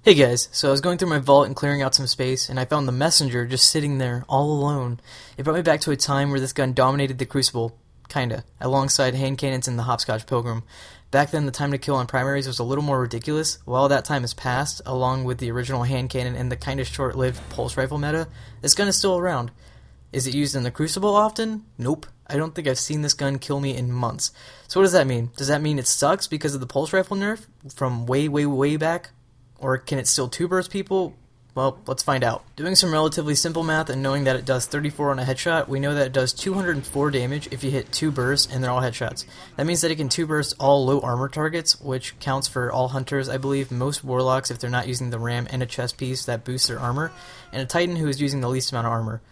Hey guys, so I was going through my vault and clearing out some space, and I found the messenger just sitting there, all alone. It brought me back to a time where this gun dominated the Crucible, kinda, alongside hand cannons and the Hopscotch Pilgrim. Back then, the time to kill on primaries was a little more ridiculous. While that time has passed, along with the original hand cannon and the kinda short-lived pulse rifle meta, this gun is still around. Is it used in the Crucible often? Nope. I don't think I've seen this gun kill me in months. So what does that mean? Does that mean it sucks because of the pulse rifle nerf from way back? Or can it still two-burst people? Well, let's find out. Doing some relatively simple math and knowing that it does 34 on a headshot, we know that it does 204 damage if you hit 2 bursts and they're all headshots. That means that it can 2-burst all low armor targets, which counts for all hunters, I believe, most warlocks if they're not using the ram and a chest piece that boosts their armor, and a titan who is using the least amount of armor.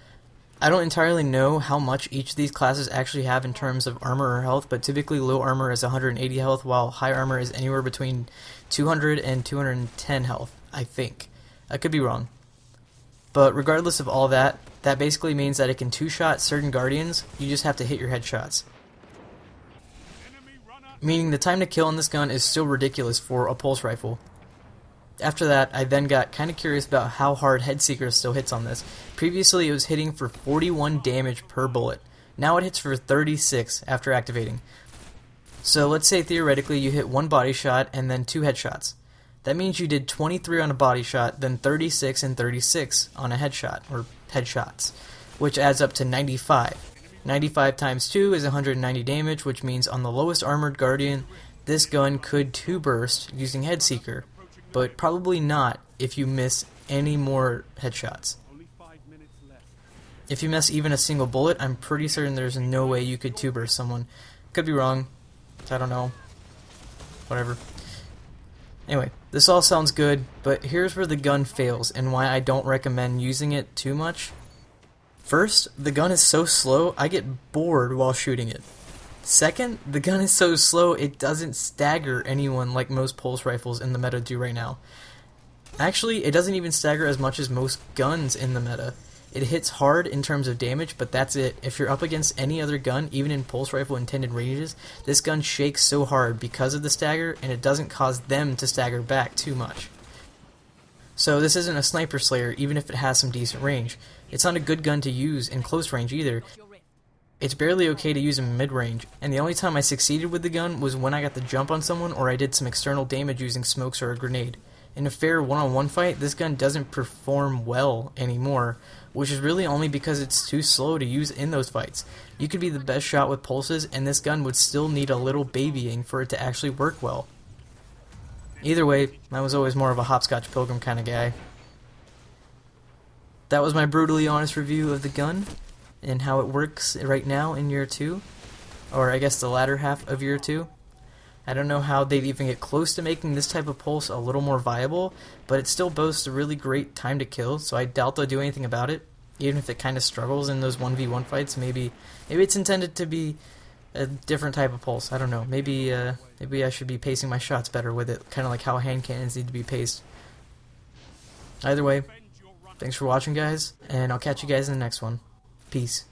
I don't entirely know how much each of these classes actually have in terms of armor or health, but typically low armor is 180 health, while high armor is anywhere between 200 and 210 health, I think. I could be wrong. But regardless of all that, that basically means that it can two-shot certain guardians, you just have to hit your headshots. Meaning the time to kill on this gun is still ridiculous for a pulse rifle. After that, I then got kind of curious about how hard Headseeker still hits on this. Previously, it was hitting for 41 damage per bullet. Now it hits for 36 after activating. So let's say theoretically you hit one body shot and then 2 headshots. That means you did 23 on a body shot, then 36 and 36 on a headshot, or headshots, which adds up to 95. 95 times 2 is 190 damage, which means on the lowest armored guardian, this gun could 2-burst using Headseeker. But probably not if you miss any more headshots. If you miss even a single bullet, I'm pretty certain there's no way you could 2-burst someone. Could be wrong. I don't know. Whatever. Anyway, this all sounds good, but here's where the gun fails and why I don't recommend using it too much. First, the gun is so slow, I get bored while shooting it. Second, the gun is so slow it doesn't stagger anyone like most pulse rifles in the meta do right now. Actually, it doesn't even stagger as much as most guns in the meta. It hits hard in terms of damage, but that's it. If you're up against any other gun, even in pulse rifle intended ranges, this gun shakes so hard because of the stagger, and it doesn't cause them to stagger back too much. So this isn't a sniper slayer, even if it has some decent range. It's not a good gun to use in close range either. It's barely okay to use in mid-range, and the only time I succeeded with the gun was when I got the jump on someone or I did some external damage using smokes or a grenade. In a fair one-on-one fight, this gun doesn't perform well anymore, which is really only because it's too slow to use in those fights. You could be the best shot with pulses, and this gun would still need a little babying for it to actually work well. Either way, I was always more of a Hopscotch Pilgrim kind of guy. That was my brutally honest review of the gun and how it works right now in year 2, or I guess the latter half of year 2. I don't know how they'd even get close to making this type of pulse a little more viable, but it still boasts a really great time to kill, so I doubt they'll do anything about it, even if it kind of struggles in those 1v1 fights. Maybe it's intended to be a different type of pulse. I don't know. Maybe I should be pacing my shots better with it, kind of like how hand cannons need to be paced. Either way, thanks for watching, guys, and I'll catch you guys in the next one. Peace.